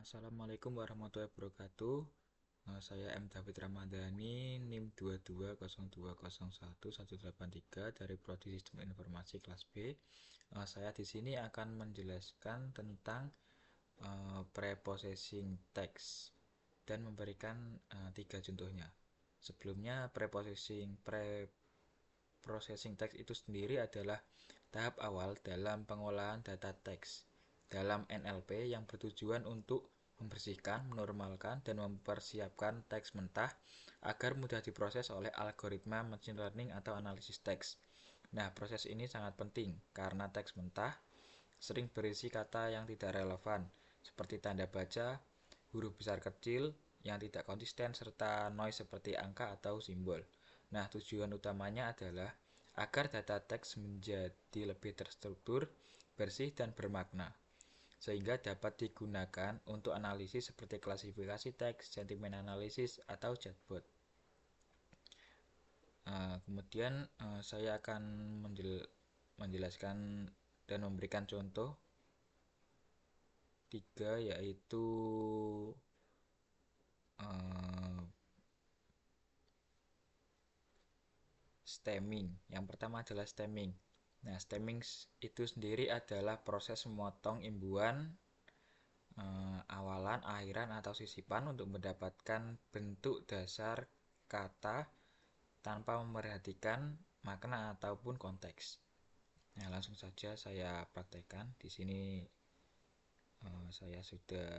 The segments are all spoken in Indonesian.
Assalamualaikum warahmatullahi wabarakatuh. Saya M. David Ramadhani, NIM 2202011183 dari Prodi Sistem Informasi kelas B. Saya di sini akan menjelaskan tentang preprocessing text dan memberikan tiga contohnya. Sebelumnya, preprocessing text itu sendiri adalah tahap awal dalam pengolahan data teks dalam NLP yang bertujuan untuk membersihkan, menormalkan, dan mempersiapkan teks mentah agar mudah diproses oleh algoritma machine learning atau analisis teks. Nah, proses ini sangat penting karena teks mentah sering berisi kata yang tidak relevan, seperti tanda baca, huruf besar kecil yang tidak konsisten, serta noise seperti angka atau simbol. Nah, tujuan utamanya adalah agar data teks menjadi lebih terstruktur, bersih, dan bermakna, sehingga dapat digunakan untuk analisis seperti klasifikasi teks, sentimen analisis, atau chatbot. Kemudian saya akan menjelaskan dan memberikan contoh tiga, yaitu stemming. Yang pertama adalah stemming. Nah, stemming itu sendiri adalah proses memotong imbuhan awalan, akhiran, atau sisipan untuk mendapatkan bentuk dasar kata tanpa memperhatikan makna ataupun konteks. Nah, langsung saja saya praktekkan. Di sini saya sudah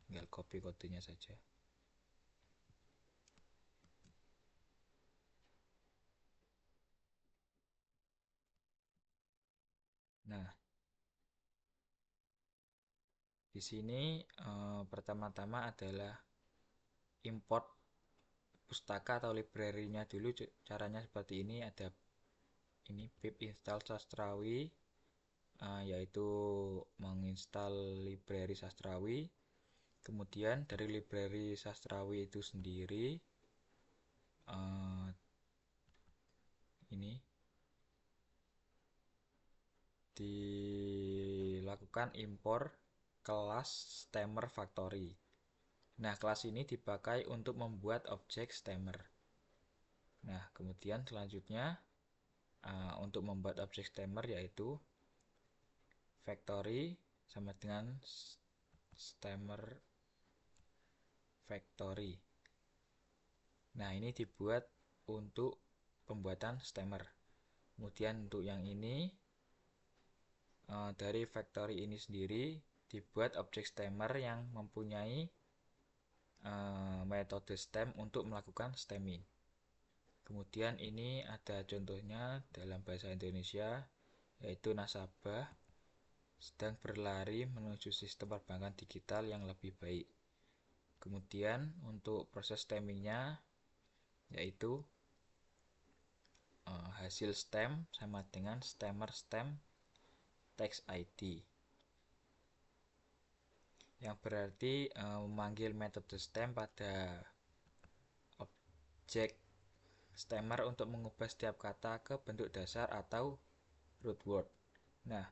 tinggal copy kodenya saja. Nah, di sini pertama-tama adalah import pustaka atau library-nya dulu. Caranya seperti ini. Ada ini pip install sastrawi, yaitu menginstal library sastrawi. Kemudian dari library sastrawi itu sendiri ini dilakukan impor kelas stemmer factory. Nah, kelas ini dipakai untuk membuat objek stemmer. Nah, kemudian selanjutnya untuk membuat objek stemmer yaitu factory sama dengan stemmer factory. Nah, ini dibuat untuk pembuatan stemmer. Kemudian untuk yang ini dari factory ini sendiri dibuat objek stemmer yang mempunyai metode stem untuk melakukan stemming. Kemudian ini ada contohnya dalam bahasa Indonesia, yaitu nasabah sedang berlari menuju sistem perbankan digital yang lebih baik. Kemudian untuk proses stemmingnya yaitu hasil stem sama dengan stemmer stem text ID, yang berarti memanggil metode stem pada objek stemmer untuk mengubah setiap kata ke bentuk dasar atau root word. Nah,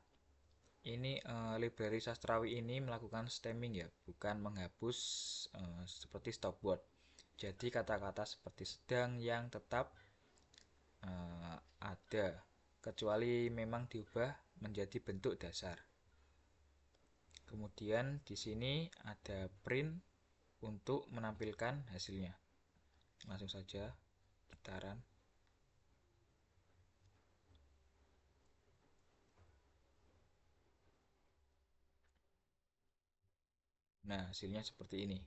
ini library sastrawi ini melakukan stemming ya, bukan menghapus seperti stopword. Jadi kata-kata seperti sedang, yang, tetap ada, kecuali memang diubah menjadi bentuk dasar. Kemudian di sini ada print untuk menampilkan hasilnya. Langsung saja kita run. Nah, hasilnya seperti ini.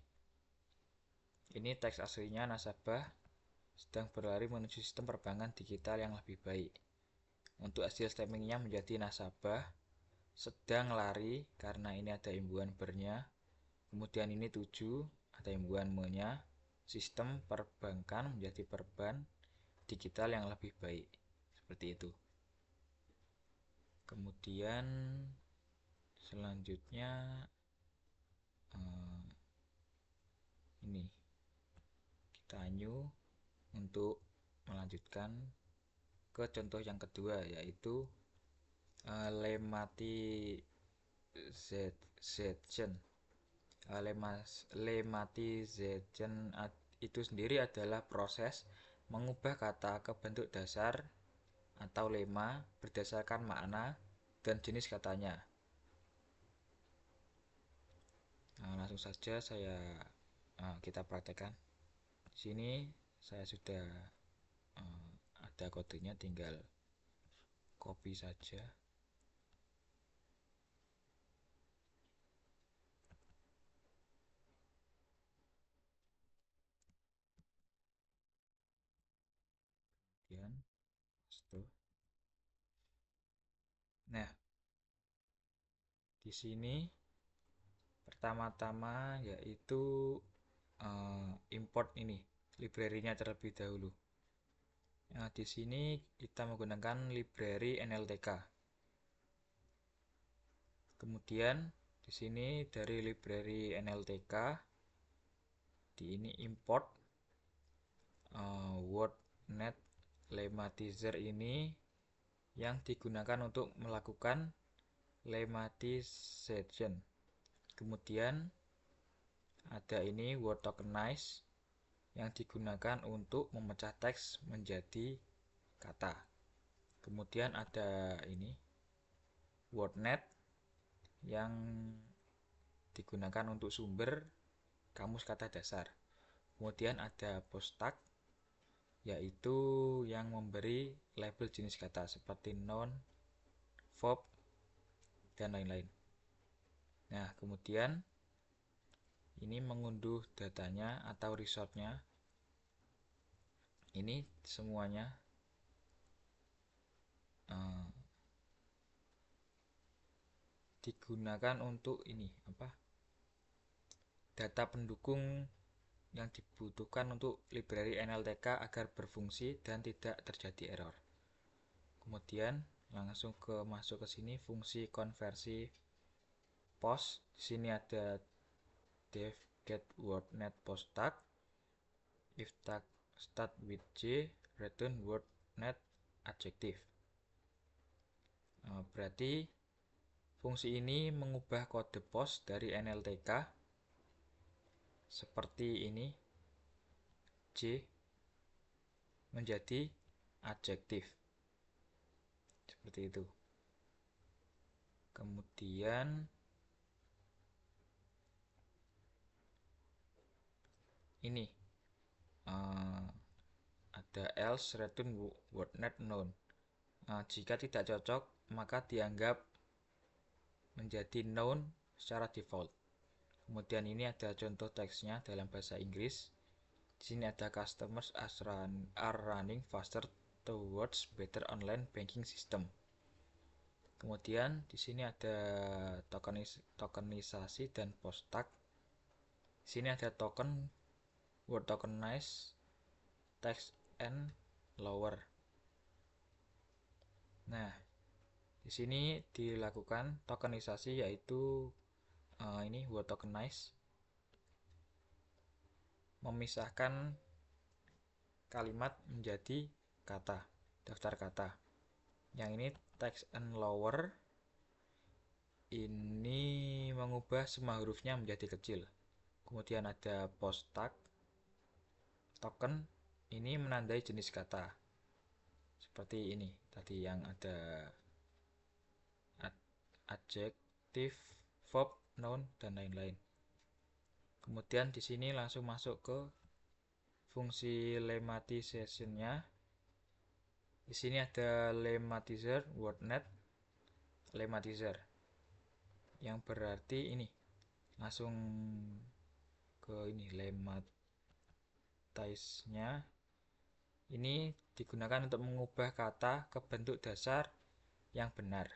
Ini teks aslinya, nasabah sedang berlari menuju sistem perbankan digital yang lebih baik. Untuk hasil stemmingnya menjadi nasabah sedang lari karena ini ada imbuhan bernya. Kemudian ini 7, ada imbuhan me-nya. Sistem perbankan menjadi perban digital yang lebih baik. Seperti itu. Kemudian selanjutnya ini kita new untuk melanjutkan ke contoh yang kedua, yaitu lemati Lemmatization. Lemmatization itu sendiri adalah proses mengubah kata ke bentuk dasar atau lemma berdasarkan makna dan jenis katanya. Nah, langsung saja kita praktekkan. Di sini saya sudah ada kodenya, tinggal copy saja. Kemudian paste. Nah, di sini pertama-tama yaitu import ini library-nya terlebih dahulu. Nah, di sini kita menggunakan library NLTK. Kemudian di sini dari library NLTK di ini import WordNet Lemmatizer ini yang digunakan untuk melakukan lemmatization. Kemudian ada ini word tokenize yang digunakan untuk memecah teks menjadi kata. Kemudian ada ini WordNet yang digunakan untuk sumber kamus kata dasar. Kemudian ada posttag yaitu yang memberi label jenis kata seperti noun, verb, dan lain-lain. Nah, kemudian ini mengunduh datanya atau resource-nya. Ini semuanya digunakan untuk ini data pendukung yang dibutuhkan untuk library NLTK agar berfungsi dan tidak terjadi error. Kemudian langsung masuk ke sini fungsi konversi post. Di sini ada def get wordnet post tag. If tag start with J, return wordnet adjective. Berarti fungsi ini mengubah kode post dari NLTK seperti ini J menjadi adjektif seperti itu. Kemudian ini ada else return wordnet noun. Jika tidak cocok maka dianggap menjadi noun secara default. Kemudian ini ada contoh teksnya dalam bahasa Inggris. Di sini ada customers are running faster towards better online banking system. Kemudian di sini ada tokenisasi dan post tag. Di sini ada token, word tokenize, text and lower. Nah, di sini dilakukan tokenisasi yaitu ini word tokenize memisahkan kalimat menjadi kata, daftar kata. Yang ini text and lower ini mengubah semua hurufnya menjadi kecil. Kemudian ada post tag token, ini menandai jenis kata seperti ini tadi yang ada adjektif, verb, noun, dan lain-lain. Kemudian di sini langsung masuk ke fungsi lemmatization-nya. Di sini ada lemmatizer, wordnet lemmatizer, yang berarti ini langsung ke ini lemmatize-nya. Ini digunakan untuk mengubah kata ke bentuk dasar yang benar.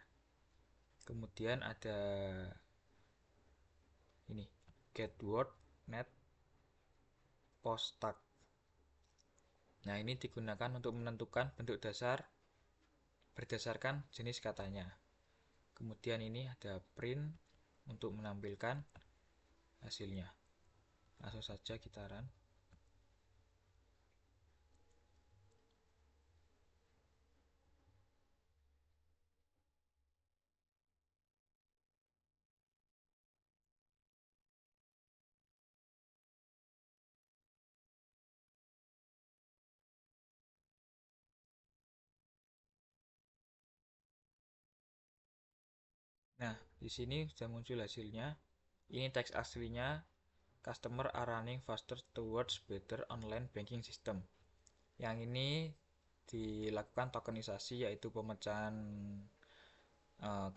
Kemudian ada ini get word net post tag. Nah, ini digunakan untuk menentukan bentuk dasar berdasarkan jenis katanya. Kemudian ini ada print untuk menampilkan hasilnya. Langsung saja kita run. Nah, di sini sudah muncul hasilnya. Ini teks aslinya. Customer are running faster towards better online banking system. Yang ini dilakukan tokenisasi, yaitu pemecahan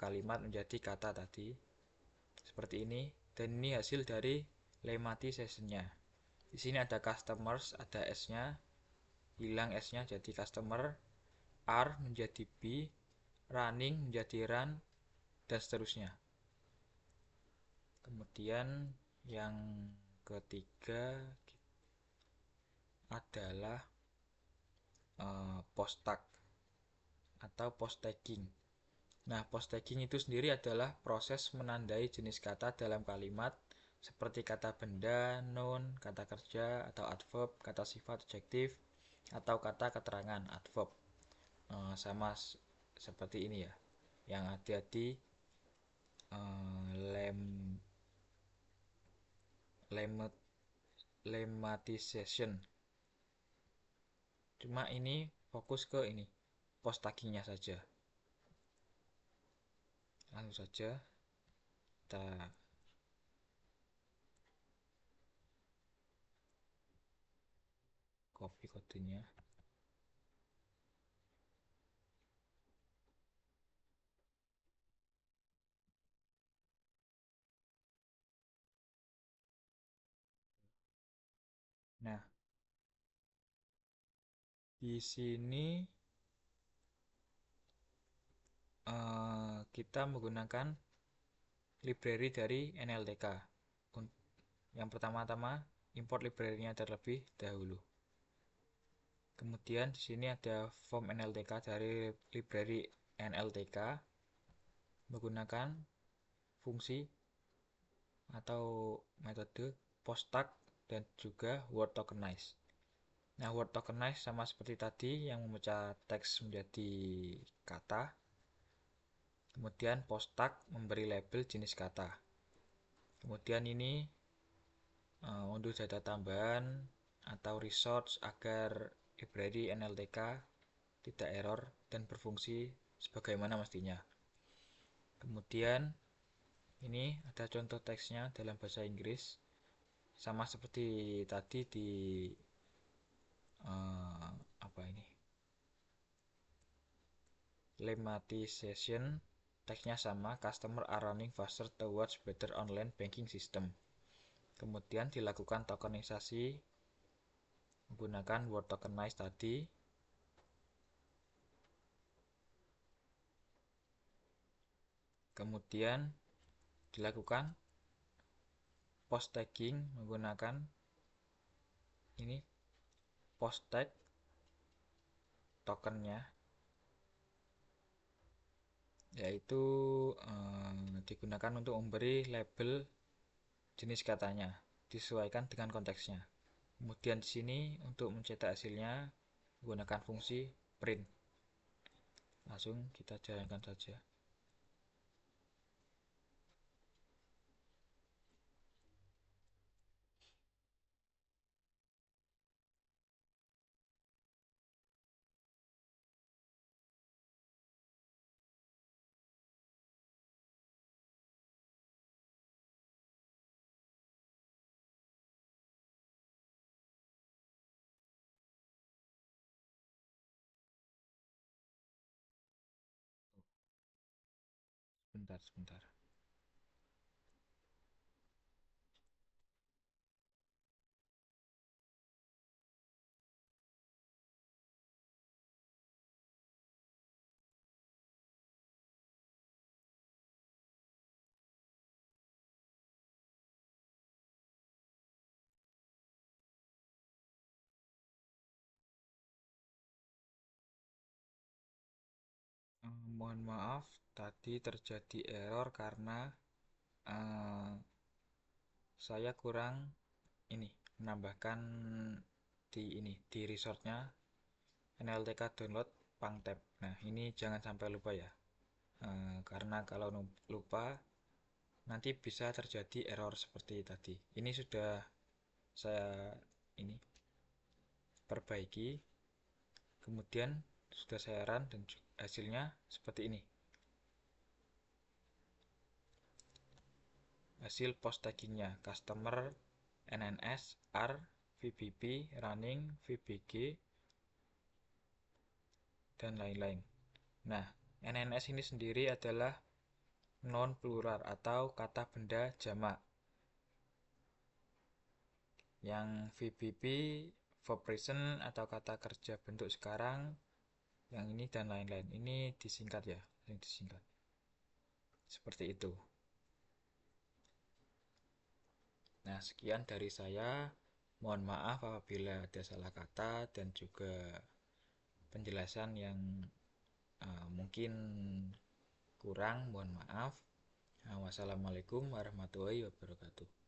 kalimat menjadi kata tadi seperti ini. Dan ini hasil dari lemmatization-nya. Di sini ada customers, ada s-nya, hilang s-nya jadi customer, are menjadi b, running menjadi run, dan seterusnya. Kemudian yang ketiga adalah post tag atau post tagging. Nah, post tagging itu sendiri adalah proses menandai jenis kata dalam kalimat seperti kata benda, noun, kata kerja atau adverb, kata sifat adjektif, atau kata keterangan adverb. Sama seperti ini ya. Yang hati-hati lem lemmatization. Cuma ini fokus ke ini post taggingnya saja. Langsung saja kita copy kodenya. Nah, di sini kita menggunakan library dari NLTK. Yang pertama-tama import library-nya terlebih dahulu. Kemudian di sini ada form NLTK dari library NLTK menggunakan fungsi atau metode post tag dan juga word tokenize. Nah, word tokenize sama seperti tadi yang memecah teks menjadi kata. Kemudian post tag memberi label jenis kata. Kemudian ini untuk data tambahan atau resource agar library NLTK tidak error dan berfungsi sebagaimana mestinya. Kemudian ini ada contoh teksnya dalam bahasa Inggris sama seperti tadi di apa ini lemmatization. Teksnya sama, customer are running faster towards better online banking system. Kemudian dilakukan tokenisasi menggunakan word tokenize tadi. Kemudian dilakukan post tagging menggunakan ini post tag tokennya, yaitu digunakan untuk memberi label jenis katanya disesuaikan dengan konteksnya. Kemudian di sini untuk mencetak hasilnya menggunakan fungsi print. Langsung kita jalankan saja. Sebentar. Mohon maaf, tadi terjadi error karena uh, saya kurang ini menambahkan di resource-nya NLTK download pangtab. Nah, ini jangan sampai lupa ya. Karena kalau lupa nanti bisa terjadi error seperti tadi. Ini sudah saya ini perbaiki. Kemudian sudah saya run dan hasilnya seperti ini. hasil post taggingnya, customer, NNS, R, VBP, running, VBG, dan lain-lain. Nah, NNS ini sendiri adalah non plural atau kata benda jamak. Yang VBP, verb present atau kata kerja bentuk sekarang, yang ini dan lain-lain. Ini disingkat ya, yang disingkat. Seperti itu. Nah, sekian dari saya. Mohon maaf apabila ada salah kata dan juga penjelasan yang mungkin kurang, mohon maaf. Wassalamualaikum warahmatullahi wabarakatuh.